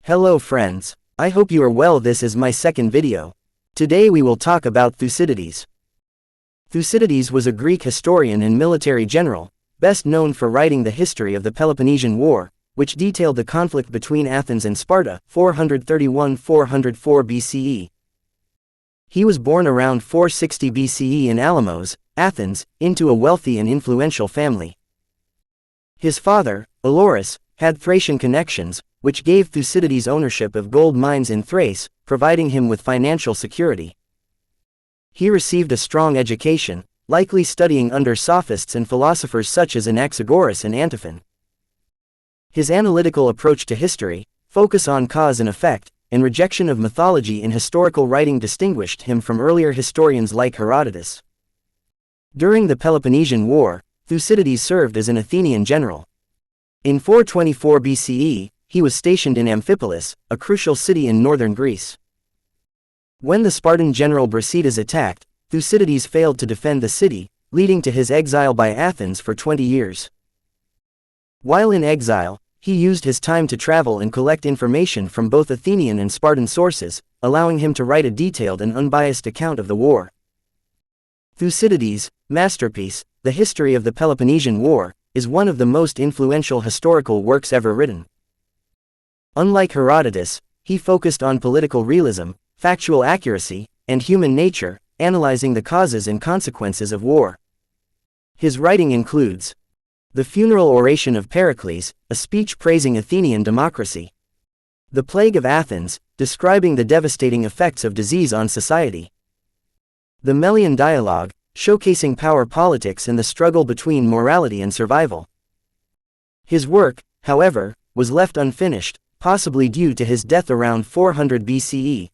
Hello friends. I hope you are well. This is my second video. Today we will talk about Thucydides. Thucydides was a Greek historian and military general, best known for writing the history of the Peloponnesian War, which detailed the conflict between Athens and Sparta, 431–404 BCE. He was born around 460 BCE in Alamos, Athens, into a wealthy and influential family. His father, Olorus, had Thracian connections, which gave Thucydides ownership of gold mines in Thrace, providing him with financial security. He received a strong education, likely studying under sophists and philosophers such as Anaxagoras and Antiphon. His analytical approach to history, focus on cause and effect, and rejection of mythology in historical writing distinguished him from earlier historians like Herodotus. During the Peloponnesian War, Thucydides served as an Athenian general. In 424 BCE, he was stationed in Amphipolis, a crucial city in northern Greece. When the Spartan general Brasidas attacked, Thucydides failed to defend the city, leading to his exile by Athens for 20 years. While in exile, he used his time to travel and collect information from both Athenian and Spartan sources, allowing him to write a detailed and unbiased account of the war. Thucydides' masterpiece, The History of the Peloponnesian War, is one of the most influential historical works ever written. Unlike Herodotus, he focused on political realism, factual accuracy, and human nature, analyzing the causes and consequences of war. His writing includes The Funeral Oration of Pericles, a speech praising Athenian democracy. The Plague of Athens, describing the devastating effects of disease on society. The Melian Dialogue, showcasing power politics and the struggle between morality and survival. His work, however, was left unfinished, possibly due to his death around 400 BCE.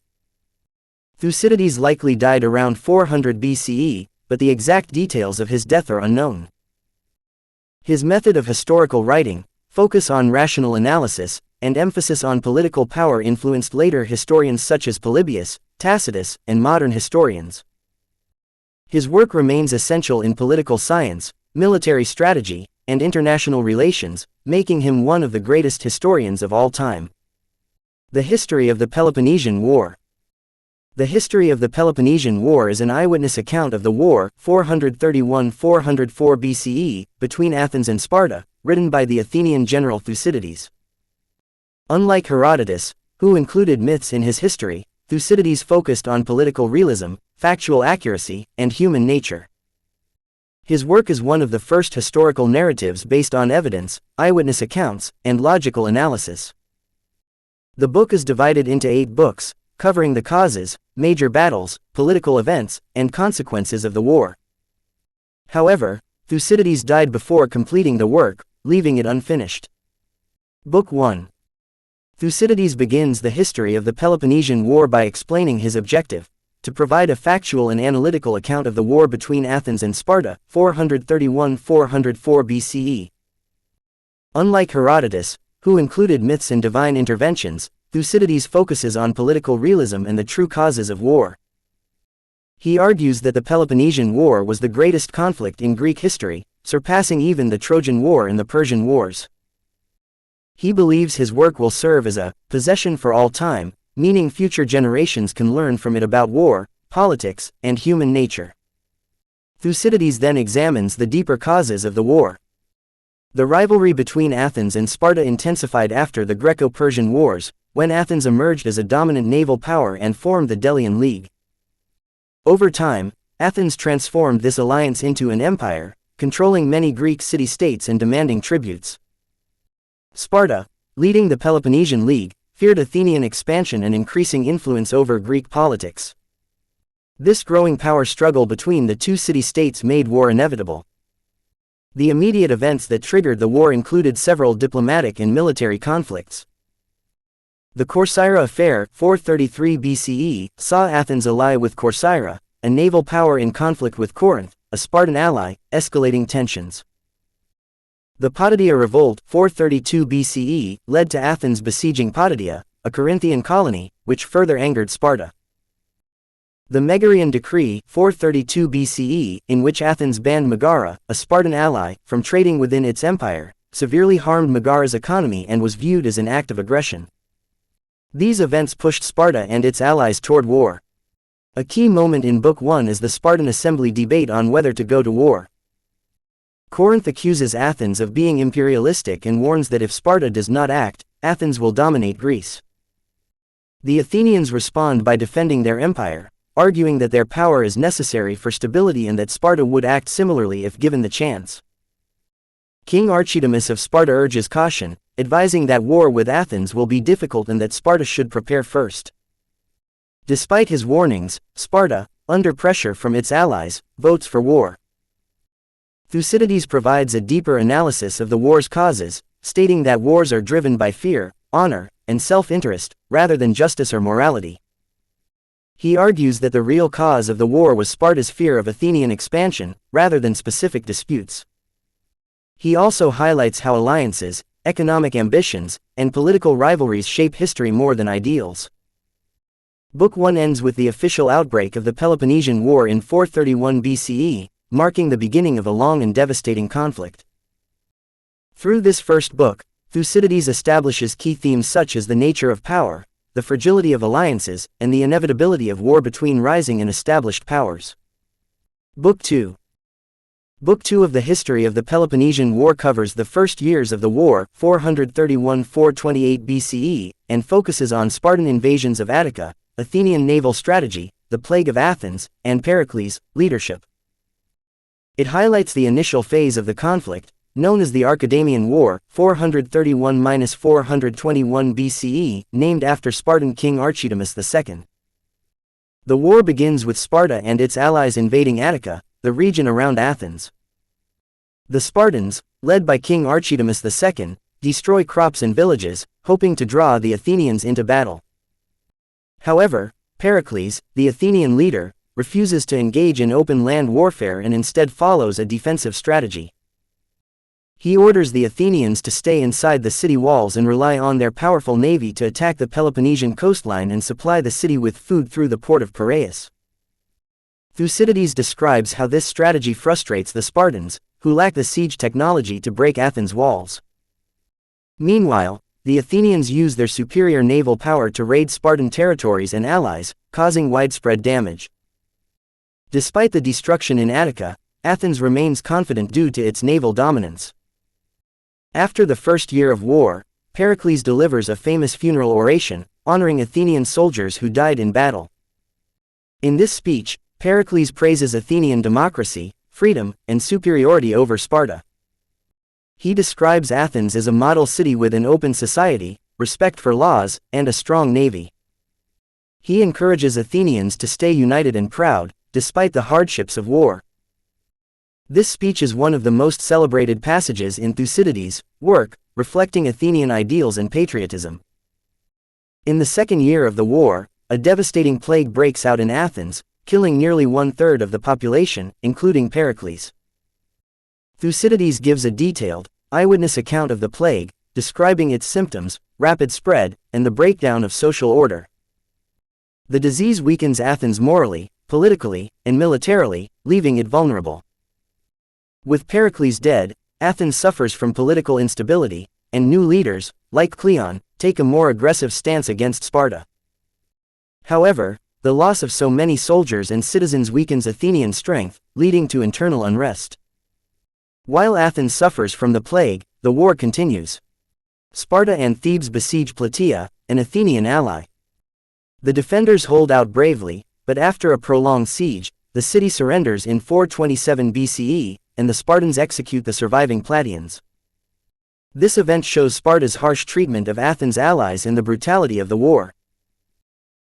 Thucydides likely died around 400 BCE, but the exact details of his death are unknown. His method of historical writing, focus on rational analysis, and emphasis on political power influenced later historians such as Polybius, Tacitus, and modern historians. His work remains essential in political science, military strategy, and international relations, making him one of the greatest historians of all time. The History of the Peloponnesian War. The History of the Peloponnesian War is an eyewitness account of the war, 431–404 BCE, between Athens and Sparta, written by the Athenian general Thucydides. Unlike Herodotus, who included myths in his history, Thucydides focused on political realism, factual accuracy, and human nature. His work is one of the first historical narratives based on evidence, eyewitness accounts, and logical analysis. The book is divided into 8 books, covering the causes, major battles, political events, and consequences of the war. However, Thucydides died before completing the work, leaving it unfinished. Book 1. Thucydides begins the history of the Peloponnesian War by explaining his objective: to provide a factual and analytical account of the war between Athens and Sparta, 431–404 BCE. Unlike Herodotus, who included myths and divine interventions, Thucydides focuses on political realism and the true causes of war. He argues that the Peloponnesian War was the greatest conflict in Greek history, surpassing even the Trojan War and the Persian Wars. He believes his work will serve as a possession for all time, meaning future generations can learn from it about war, politics, and human nature. Thucydides then examines the deeper causes of the war. The rivalry between Athens and Sparta intensified after the Greco-Persian Wars, when Athens emerged as a dominant naval power and formed the Delian League. Over time, Athens transformed this alliance into an empire, controlling many Greek city-states and demanding tributes. Sparta, leading the Peloponnesian League, feared Athenian expansion and increasing influence over Greek politics. This growing power struggle between the two city-states made war inevitable. The immediate events that triggered the war included several diplomatic and military conflicts. The Corcyra Affair, 433 BCE, saw Athens ally with Corcyra, a naval power in conflict with Corinth, a Spartan ally, escalating tensions. The Potidaea Revolt, 432 BCE, led to Athens besieging Potidaea, a Corinthian colony, which further angered Sparta. The Megarian Decree, 432 BCE, in which Athens banned Megara, a Spartan ally, from trading within its empire, severely harmed Megara's economy and was viewed as an act of aggression. These events pushed Sparta and its allies toward war. A key moment in Book 1 is the Spartan assembly debate on whether to go to war. Corinth accuses Athens of being imperialistic and warns that if Sparta does not act, Athens will dominate Greece. The Athenians respond by defending their empire, arguing that their power is necessary for stability and that Sparta would act similarly if given the chance. King Archidamus of Sparta urges caution, advising that war with Athens will be difficult and that Sparta should prepare first. Despite his warnings, Sparta, under pressure from its allies, votes for war. Thucydides provides a deeper analysis of the war's causes, stating that wars are driven by fear, honor, and self-interest, rather than justice or morality. He argues that the real cause of the war was Sparta's fear of Athenian expansion, rather than specific disputes. He also highlights how alliances, economic ambitions, and political rivalries shape history more than ideals. Book 1 ends with the official outbreak of the Peloponnesian War in 431 BCE, marking the beginning of a long and devastating conflict. Through this first book, Thucydides establishes key themes such as the nature of power, the fragility of alliances, and the inevitability of war between rising and established powers. Book 2. Book 2 of the history of the Peloponnesian War covers the first years of the war, 431–428 BCE, and focuses on Spartan invasions of Attica, Athenian naval strategy, the plague of Athens, and Pericles' leadership. It highlights the initial phase of the conflict, known as the Archidamian War, 431–421 BCE, named after Spartan king Archidamus II. The war begins with Sparta and its allies invading Attica, the region around Athens. The Spartans, led by King Archidamus II, destroy crops and villages, hoping to draw the Athenians into battle. However, Pericles, the Athenian leader, refuses to engage in open land warfare and instead follows a defensive strategy. He orders the Athenians to stay inside the city walls and rely on their powerful navy to attack the Peloponnesian coastline and supply the city with food through the port of Piraeus. Thucydides describes how this strategy frustrates the Spartans, who lack the siege technology to break Athens' walls. Meanwhile, the Athenians use their superior naval power to raid Spartan territories and allies, causing widespread damage. Despite the destruction in Attica, Athens remains confident due to its naval dominance. After the first year of war, Pericles delivers a famous funeral oration, honoring Athenian soldiers who died in battle. In this speech, Pericles praises Athenian democracy, freedom, and superiority over Sparta. He describes Athens as a model city with an open society, respect for laws, and a strong navy. He encourages Athenians to stay united and proud, despite the hardships of war. This speech is one of the most celebrated passages in Thucydides' work, reflecting Athenian ideals and patriotism. In the second year of the war, a devastating plague breaks out in Athens, killing nearly one-third of the population, including Pericles. Thucydides gives a detailed, eyewitness account of the plague, describing its symptoms, rapid spread, and the breakdown of social order. The disease weakens Athens morally, politically, and militarily, leaving it vulnerable. With Pericles dead, Athens suffers from political instability, and new leaders, like Cleon, take a more aggressive stance against Sparta. However, the loss of so many soldiers and citizens weakens Athenian strength, leading to internal unrest. While Athens suffers from the plague, the war continues. Sparta and Thebes besiege Plataea, an Athenian ally. The defenders hold out bravely, but after a prolonged siege, the city surrenders in 427 BCE, and the Spartans execute the surviving Plataeans. This event shows Sparta's harsh treatment of Athens' allies and the brutality of the war.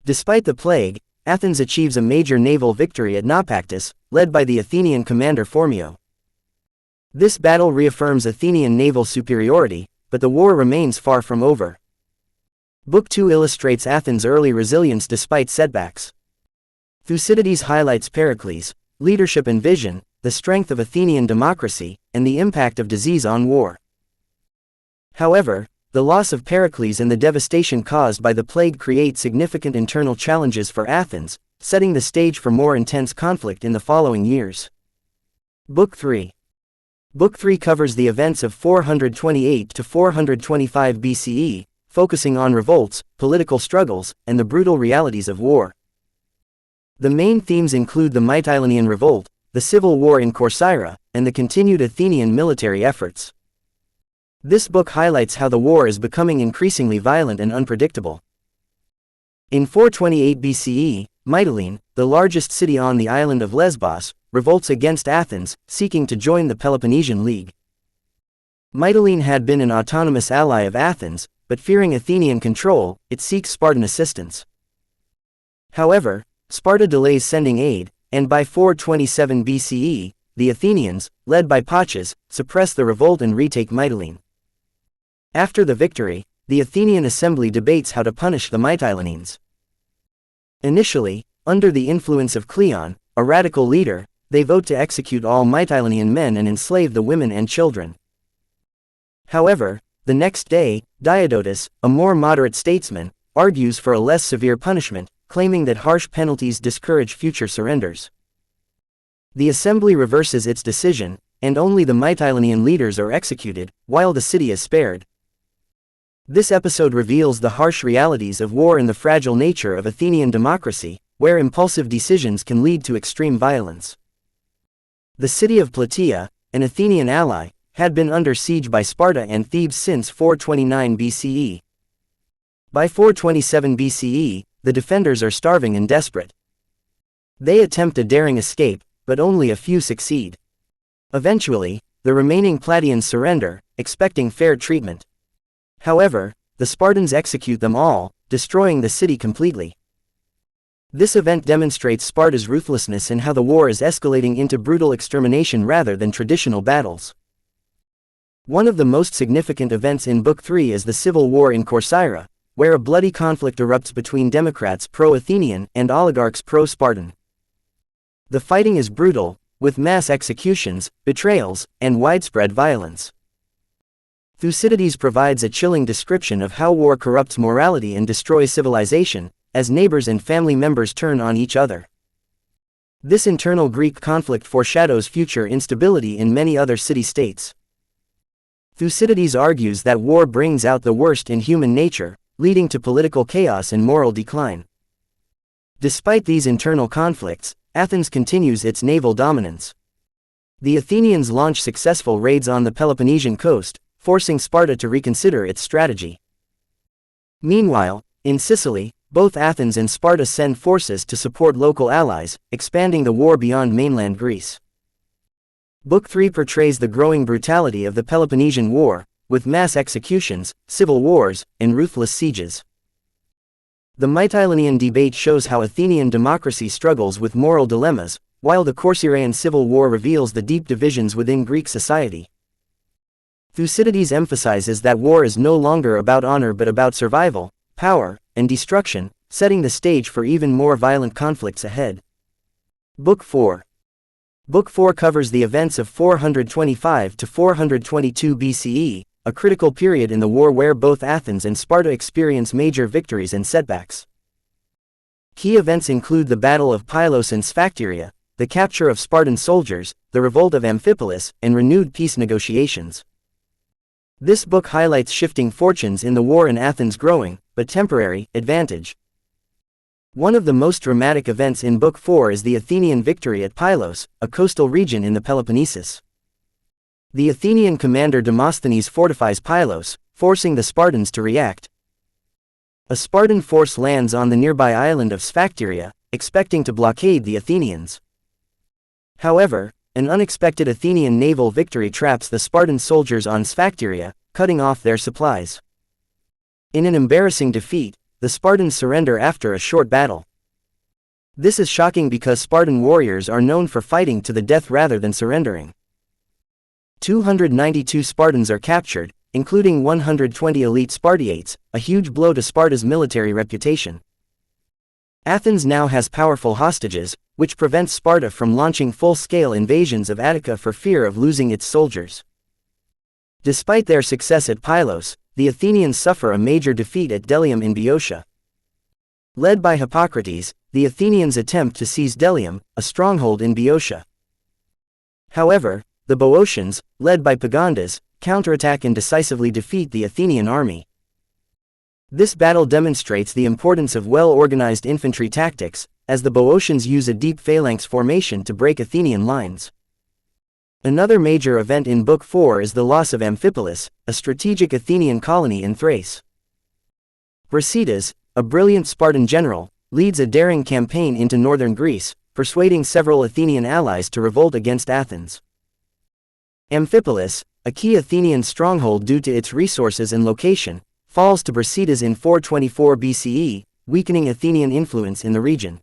Despite the plague, Athens achieves a major naval victory at Naupactus, led by the Athenian commander Phormio. This battle reaffirms Athenian naval superiority, but the war remains far from over. Book 2 illustrates Athens' early resilience despite setbacks. Thucydides highlights Pericles' leadership and vision, the strength of Athenian democracy, and the impact of disease on war. However, the loss of Pericles and the devastation caused by the plague create significant internal challenges for Athens, setting the stage for more intense conflict in the following years. Book 3. Book 3 covers the events of 428 to 425 BCE, focusing on revolts, political struggles, and the brutal realities of war. The main themes include the Mytilenean Revolt, the civil war in Corcyra, and the continued Athenian military efforts. This book highlights how the war is becoming increasingly violent and unpredictable. In 428 BCE, Mytilene, the largest city on the island of Lesbos, revolts against Athens, seeking to join the Peloponnesian League. Mytilene had been an autonomous ally of Athens, but fearing Athenian control, it seeks Spartan assistance. However, Sparta delays sending aid, and by 427 BCE, the Athenians, led by Paches, suppress the revolt and retake Mytilene. After the victory, the Athenian assembly debates how to punish the Mytileneans. Initially, under the influence of Cleon, a radical leader, they vote to execute all Mytilenean men and enslave the women and children. However, the next day, Diodotus, a more moderate statesman, argues for a less severe punishment, claiming that harsh penalties discourage future surrenders. The assembly reverses its decision, and only the Mytilenean leaders are executed, while the city is spared. This episode reveals the harsh realities of war and the fragile nature of Athenian democracy, where impulsive decisions can lead to extreme violence. The city of Plataea, an Athenian ally, had been under siege by Sparta and Thebes since 429 BCE. By 427 BCE, the defenders are starving and desperate. They attempt a daring escape, but only a few succeed. Eventually, the remaining Plataeans surrender, expecting fair treatment. However, the Spartans execute them all, destroying the city completely. This event demonstrates Sparta's ruthlessness and how the war is escalating into brutal extermination rather than traditional battles. One of the most significant events in Book 3 is the civil war in Corcyra, where a bloody conflict erupts between democrats pro-Athenian and oligarchs pro-Spartan. The fighting is brutal, with mass executions, betrayals, and widespread violence. Thucydides provides a chilling description of how war corrupts morality and destroys civilization, as neighbors and family members turn on each other. This internal Greek conflict foreshadows future instability in many other city-states. Thucydides argues that war brings out the worst in human nature, leading to political chaos and moral decline. Despite these internal conflicts, Athens continues its naval dominance. The Athenians launch successful raids on the Peloponnesian coast, forcing Sparta to reconsider its strategy. Meanwhile, in Sicily, both Athens and Sparta send forces to support local allies, expanding the war beyond mainland Greece. Book 3 portrays the growing brutality of the Peloponnesian War, with mass executions, civil wars, and ruthless sieges. The Mytilenean debate shows how Athenian democracy struggles with moral dilemmas, while the Corcyraean civil war reveals the deep divisions within Greek society. Thucydides emphasizes that war is no longer about honor but about survival, power, and destruction, setting the stage for even more violent conflicts ahead. Book 4. Book 4 covers the events of 425 to 422 BCE, a critical period in the war where both Athens and Sparta experience major victories and setbacks. Key events include the Battle of Pylos and Sphacteria, the capture of Spartan soldiers, the revolt of Amphipolis, and renewed peace negotiations. This book highlights shifting fortunes in the war and Athens' growing, but temporary, advantage. One of the most dramatic events in Book 4 is the Athenian victory at Pylos, a coastal region in the Peloponnesus. The Athenian commander Demosthenes fortifies Pylos, forcing the Spartans to react. A Spartan force lands on the nearby island of Sphacteria, expecting to blockade the Athenians. However, an unexpected Athenian naval victory traps the Spartan soldiers on Sphacteria, cutting off their supplies. In an embarrassing defeat, the Spartans surrender after a short battle. This is shocking because Spartan warriors are known for fighting to the death rather than surrendering. 292 Spartans are captured, including 120 elite Spartiates, a huge blow to Sparta's military reputation. Athens now has powerful hostages, which prevents Sparta from launching full-scale invasions of Attica for fear of losing its soldiers. Despite their success at Pylos, the Athenians suffer a major defeat at Delium in Boeotia. Led by Hippocrates, the Athenians attempt to seize Delium, a stronghold in Boeotia. However, the Boeotians, led by Pagondas, counterattack and decisively defeat the Athenian army. This battle demonstrates the importance of well-organized infantry tactics, as the Boeotians use a deep phalanx formation to break Athenian lines. Another major event in Book 4 is the loss of Amphipolis, a strategic Athenian colony in Thrace. Brasidas, a brilliant Spartan general, leads a daring campaign into northern Greece, persuading several Athenian allies to revolt against Athens. Amphipolis, a key Athenian stronghold due to its resources and location, falls to Brasidas in 424 BCE, weakening Athenian influence in the region.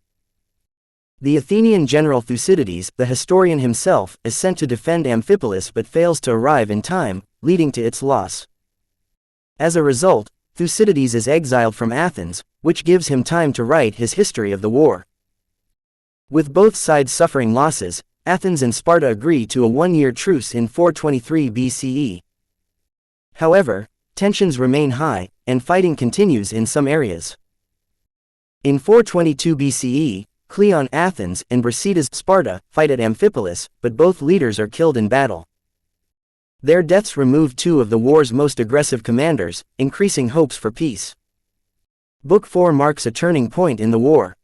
The Athenian general Thucydides, the historian himself, is sent to defend Amphipolis but fails to arrive in time, leading to its loss. As a result, Thucydides is exiled from Athens, which gives him time to write his history of the war. With both sides suffering losses, Athens and Sparta agree to a one-year truce in 423 BCE. However, tensions remain high, and fighting continues in some areas. In 422 BCE, Cleon Athens and Brasidas Sparta fight at Amphipolis, but both leaders are killed in battle. Their deaths remove two of the war's most aggressive commanders, increasing hopes for peace. Book 4 marks a turning point in the war.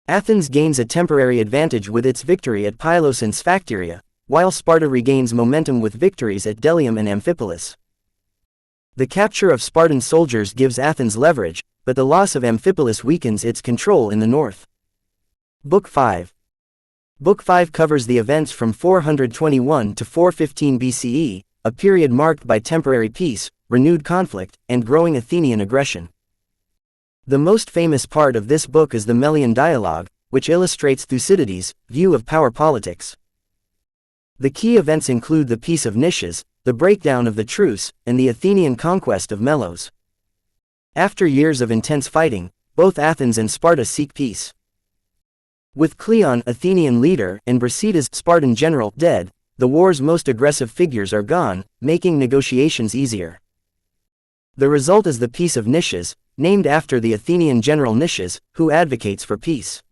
Athens gains a temporary advantage with its victory at Pylos and Sphacteria, while Sparta regains momentum with victories at Delium and Amphipolis. The capture of Spartan soldiers gives Athens leverage, but the loss of Amphipolis weakens its control in the north. Book 5. Book 5 covers the events from 421 to 415 BCE, a period marked by temporary peace, renewed conflict, and growing Athenian aggression. The most famous part of this book is the Melian dialogue, which illustrates Thucydides' view of power politics. The key events include the Peace of Nisches, the breakdown of the truce, and the Athenian conquest of Melos. After years of intense fighting, both Athens and Sparta seek peace. With Cleon, Athenian leader, and Brasidas, Spartan general, dead, the war's most aggressive figures are gone, making negotiations easier. The result is the Peace of Nisches, named after the Athenian general Nisches, who advocates for peace.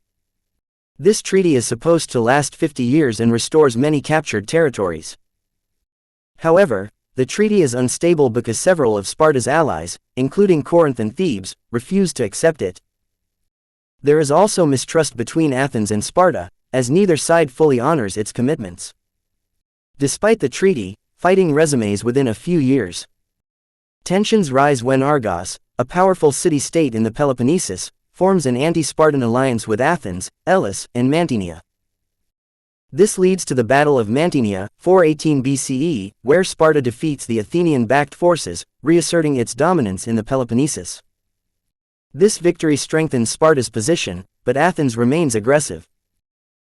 This treaty is supposed to last 50 years and restores many captured territories. However, the treaty is unstable because several of Sparta's allies, including Corinth and Thebes, refuse to accept it. There is also mistrust between Athens and Sparta, as neither side fully honors its commitments. Despite the treaty, fighting resumes within a few years. Tensions rise when Argos, a powerful city-state in the Peloponnesus, forms an anti-Spartan alliance with Athens, Elis, and Mantinea. This leads to the Battle of Mantinea, 418 BCE, where Sparta defeats the Athenian-backed forces, reasserting its dominance in the Peloponnesus. This victory strengthens Sparta's position, but Athens remains aggressive.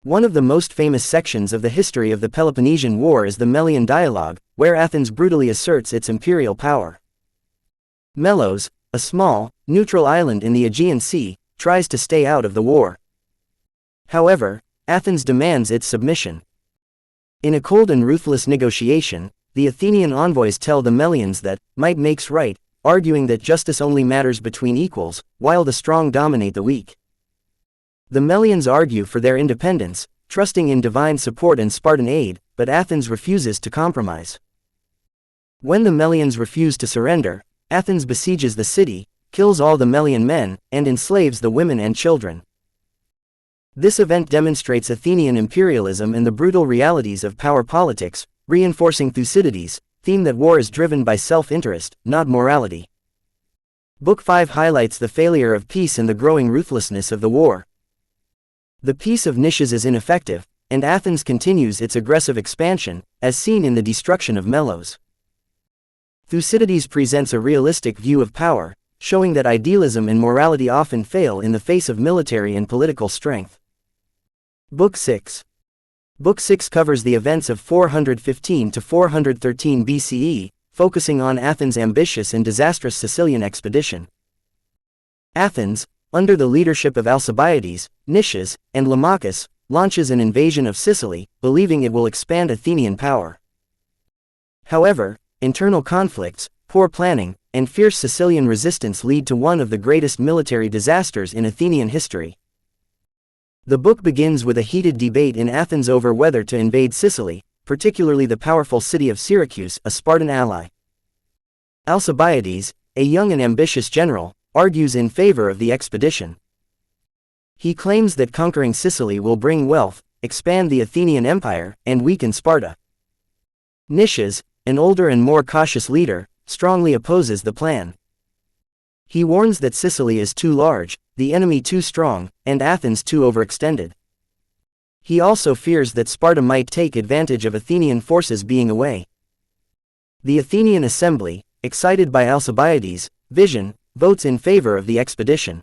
One of the most famous sections of the history of the Peloponnesian War is the Melian dialogue, where Athens brutally asserts its imperial power. Melos, a small, neutral island in the Aegean Sea, tries to stay out of the war. However, Athens demands its submission. In a cold and ruthless negotiation, the Athenian envoys tell the Melians that might makes right, arguing that justice only matters between equals, while the strong dominate the weak. The Melians argue for their independence, trusting in divine support and Spartan aid, but Athens refuses to compromise. When the Melians refuse to surrender, Athens besieges the city, kills all the Melian men, and enslaves the women and children. This event demonstrates Athenian imperialism and the brutal realities of power politics, reinforcing Thucydides' theme that war is driven by self-interest, not morality. Book 5 highlights the failure of peace and the growing ruthlessness of the war. The Peace of Nisches is ineffective, and Athens continues its aggressive expansion, as seen in the destruction of Melos. Thucydides presents a realistic view of power, showing that idealism and morality often fail in the face of military and political strength. Book 6. Book 6 covers the events of 415 to 413 BCE, focusing on Athens' ambitious and disastrous Sicilian expedition. Athens, under the leadership of Alcibiades, Nicias, and Lamachus, launches an invasion of Sicily, believing it will expand Athenian power. However, internal conflicts, poor planning, and fierce Sicilian resistance lead to one of the greatest military disasters in Athenian history. The book begins with a heated debate in Athens over whether to invade Sicily, particularly the powerful city of Syracuse, a Spartan ally. Alcibiades, a young and ambitious general, argues in favor of the expedition. He claims that conquering Sicily will bring wealth, expand the Athenian Empire, and weaken Sparta. Nicias, an older and more cautious leader, strongly opposes the plan. He warns that Sicily is too large, the enemy too strong, and Athens too overextended. He also fears that Sparta might take advantage of Athenian forces being away. The Athenian assembly, excited by Alcibiades' vision, votes in favor of the expedition.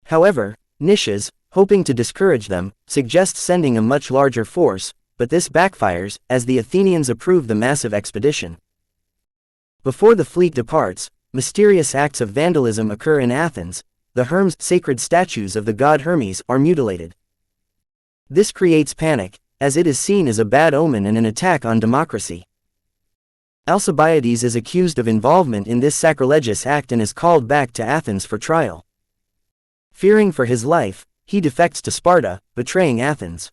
However, Nicias, hoping to discourage them, suggests sending a much larger force, but this backfires, as the Athenians approve the massive expedition. Before the fleet departs, mysterious acts of vandalism occur in Athens. The Hermes, sacred statues of the god Hermes, are mutilated. This creates panic, as it is seen as a bad omen and an attack on democracy. Alcibiades is accused of involvement in this sacrilegious act and is called back to Athens for trial. Fearing for his life, he defects to Sparta, betraying Athens.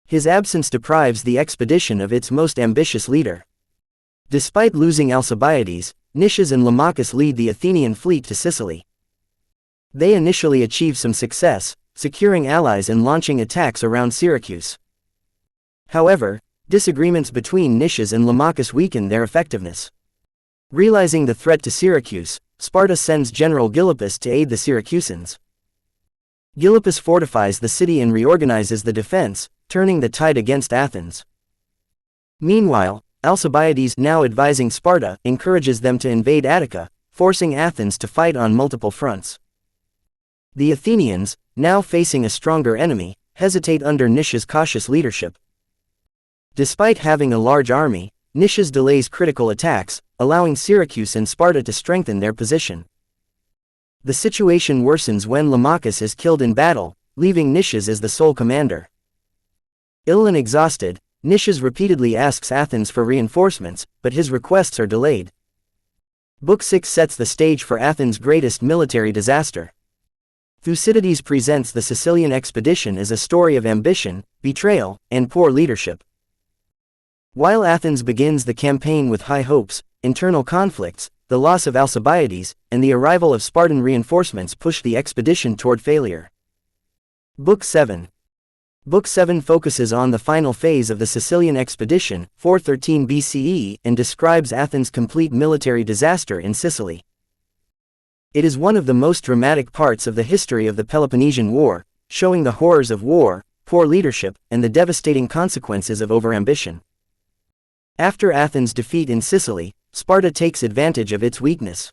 His absence deprives the expedition of its most ambitious leader. Despite losing Alcibiades, Nicias and Lamachus lead the Athenian fleet to Sicily. They initially achieve some success, securing allies and launching attacks around Syracuse. However, disagreements between Nicias and Lamachus weaken their effectiveness. Realizing the threat to Syracuse, Sparta sends General Gylippus to aid the Syracusans. Gylippus fortifies the city and reorganizes the defense, turning the tide against Athens. Meanwhile, Alcibiades, now advising Sparta, encourages them to invade Attica, forcing Athens to fight on multiple fronts. The Athenians, now facing a stronger enemy, hesitate under Nicias' cautious leadership. Despite having a large army, Nicias delays critical attacks, allowing Syracuse and Sparta to strengthen their position. The situation worsens when Lamachus is killed in battle, leaving Nicias as the sole commander. Ill and exhausted, Nicias repeatedly asks Athens for reinforcements, but his requests are delayed. Book 6 sets the stage for Athens' greatest military disaster. Thucydides presents the Sicilian expedition as a story of ambition, betrayal, and poor leadership. While Athens begins the campaign with high hopes, internal conflicts, the loss of Alcibiades, and the arrival of Spartan reinforcements push the expedition toward failure. Book 7. Book 7 focuses on the final phase of the Sicilian expedition, 413 BCE, and describes Athens' complete military disaster in Sicily. It is one of the most dramatic parts of the history of the Peloponnesian War, showing the horrors of war, poor leadership, and the devastating consequences of overambition. After Athens' defeat in Sicily, Sparta takes advantage of its weakness.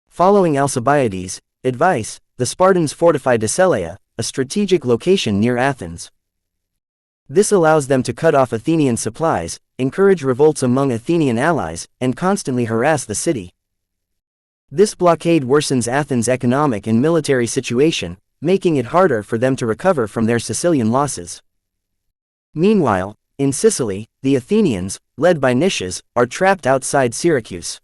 Following Alcibiades' advice, the Spartans fortify Deceleia, a strategic location near Athens. This allows them to cut off Athenian supplies, encourage revolts among Athenian allies, and constantly harass the city. This blockade worsens Athens' economic and military situation, making it harder for them to recover from their Sicilian losses. Meanwhile, in Sicily, the Athenians, led by Nicias, are trapped outside Syracuse.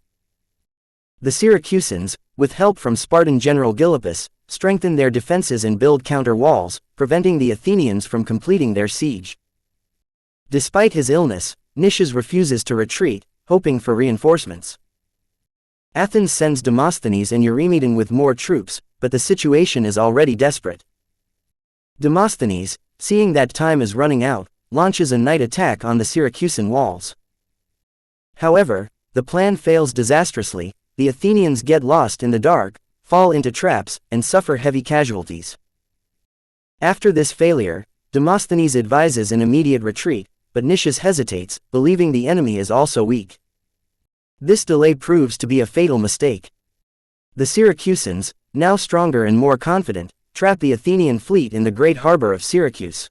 The Syracusans, with help from Spartan general Gylippus, strengthen their defenses and build counter walls, preventing the Athenians from completing their siege. Despite his illness, Nicias refuses to retreat, hoping for reinforcements. Athens sends Demosthenes and Eurymedon with more troops, but the situation is already desperate. Demosthenes, seeing that time is running out, launches a night attack on the Syracusan walls. However, the plan fails disastrously. The Athenians get lost in the dark, fall into traps, and suffer heavy casualties. After this failure, Demosthenes advises an immediate retreat, but Nicias hesitates, believing the enemy is also weak. This delay proves to be a fatal mistake. The Syracusans, now stronger and more confident, trap the Athenian fleet in the great harbor of Syracuse.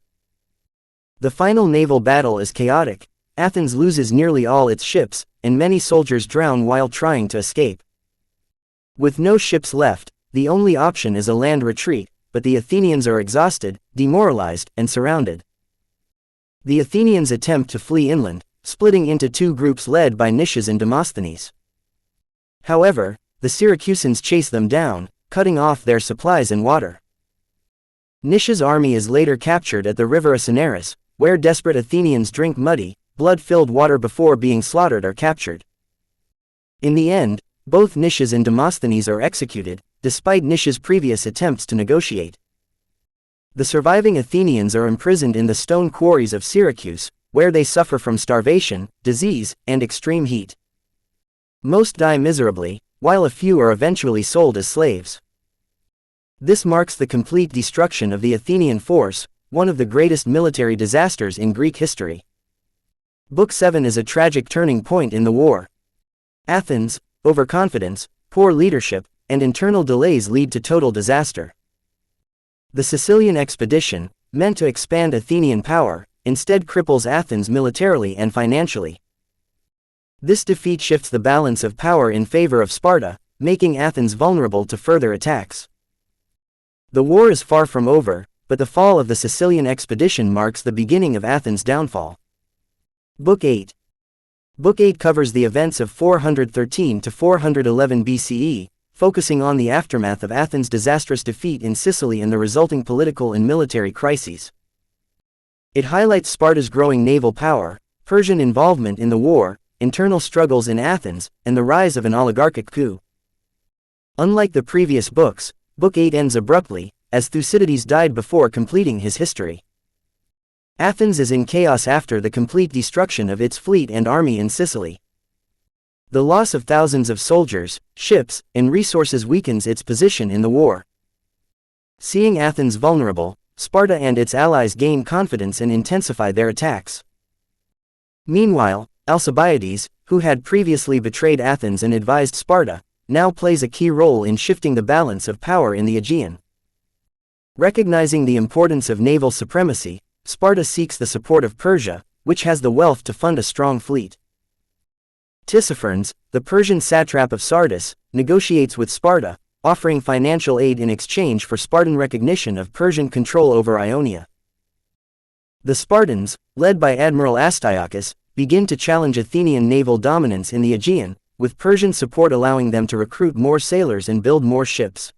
The final naval battle is chaotic. Athens loses nearly all its ships, and many soldiers drown while trying to escape. With no ships left, the only option is a land retreat, but the Athenians are exhausted, demoralized, and surrounded. The Athenians attempt to flee inland, splitting into two groups led by Nicias and Demosthenes. However, the Syracusans chase them down, cutting off their supplies and water. Nicias' army is later captured at the river Asinaris, where desperate Athenians drink muddy, blood-filled water before being slaughtered or captured. In the end, Both Nicias and Demosthenes are executed, despite Nicias' previous attempts to negotiate. The surviving Athenians are imprisoned in the stone quarries of Syracuse, where they suffer from starvation, disease, and extreme heat. Most die miserably, while a few are eventually sold as slaves. This marks the complete destruction of the Athenian force, one of the greatest military disasters in Greek history. Book 7 is a tragic turning point in the war. Athens' overconfidence, poor leadership, and internal delays lead to total disaster. The Sicilian expedition, meant to expand Athenian power, instead cripples Athens militarily and financially. This defeat shifts the balance of power in favor of Sparta, making Athens vulnerable to further attacks. The war is far from over, but the fall of the Sicilian expedition marks the beginning of Athens' downfall. Book 8. Book 8 covers the events of 413 to 411 BCE, focusing on the aftermath of Athens' disastrous defeat in Sicily and the resulting political and military crises. It highlights Sparta's growing naval power, Persian involvement in the war, internal struggles in Athens, and the rise of an oligarchic coup. Unlike the previous books, Book 8 ends abruptly, as Thucydides died before completing his history. Athens is in chaos after the complete destruction of its fleet and army in Sicily. The loss of thousands of soldiers, ships, and resources weakens its position in the war. Seeing Athens vulnerable, Sparta and its allies gain confidence and intensify their attacks. Meanwhile, Alcibiades, who had previously betrayed Athens and advised Sparta, now plays a key role in shifting the balance of power in the Aegean. Recognizing the importance of naval supremacy, Sparta seeks the support of Persia, which has the wealth to fund a strong fleet. Tissaphernes, the Persian satrap of Sardis, negotiates with Sparta, offering financial aid in exchange for Spartan recognition of Persian control over Ionia. The Spartans, led by Admiral Astyochus, begin to challenge Athenian naval dominance in the Aegean, with Persian support allowing them to recruit more sailors and build more ships.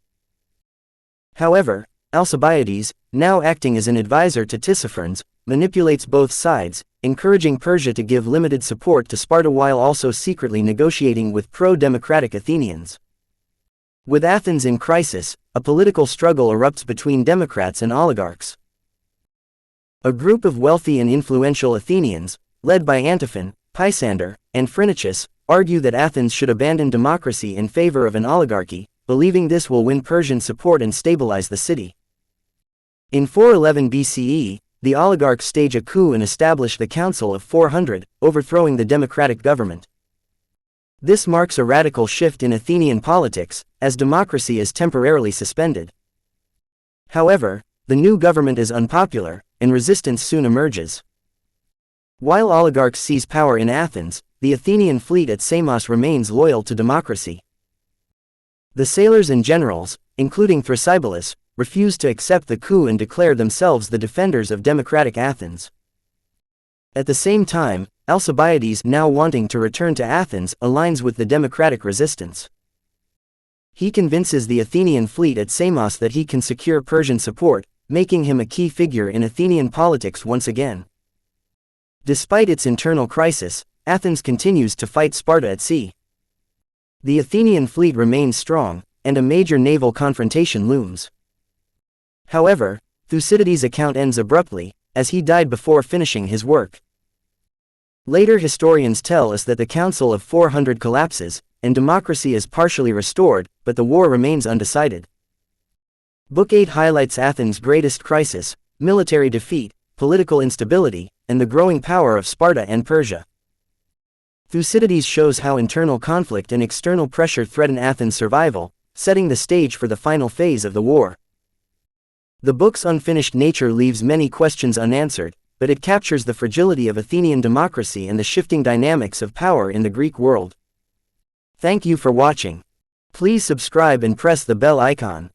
However, Alcibiades, now acting as an advisor to Tissaphernes, manipulates both sides, encouraging Persia to give limited support to Sparta while also secretly negotiating with pro-democratic Athenians. With Athens in crisis, a political struggle erupts between democrats and oligarchs. A group of wealthy and influential Athenians, led by Antiphon, Pisander, and Phrynichus, argue that Athens should abandon democracy in favor of an oligarchy, believing this will win Persian support and stabilize the city. In 411 BCE, the oligarchs stage a coup and establish the Council of 400, overthrowing the democratic government. This marks a radical shift in Athenian politics, as democracy is temporarily suspended. However, the new government is unpopular, and resistance soon emerges. While oligarchs seize power in Athens, the Athenian fleet at Samos remains loyal to democracy. The sailors and generals, including Thrasybulus, refuse to accept the coup and declare themselves the defenders of democratic Athens. At the same time, Alcibiades, now wanting to return to Athens, aligns with the democratic resistance. He convinces the Athenian fleet at Samos that he can secure Persian support, making him a key figure in Athenian politics once again. Despite its internal crisis, Athens continues to fight Sparta at sea. The Athenian fleet remains strong, and a major naval confrontation looms. However, Thucydides' account ends abruptly, as he died before finishing his work. Later historians tell us that the Council of 400 collapses, and democracy is partially restored, but the war remains undecided. Book 8 highlights Athens' greatest crisis, military defeat, political instability, and the growing power of Sparta and Persia. Thucydides shows how internal conflict and external pressure threaten Athens' survival, setting the stage for the final phase of the war. The book's unfinished nature leaves many questions unanswered, but it captures the fragility of Athenian democracy and the shifting dynamics of power in the Greek world. Thank you for watching. Please subscribe and press the bell icon.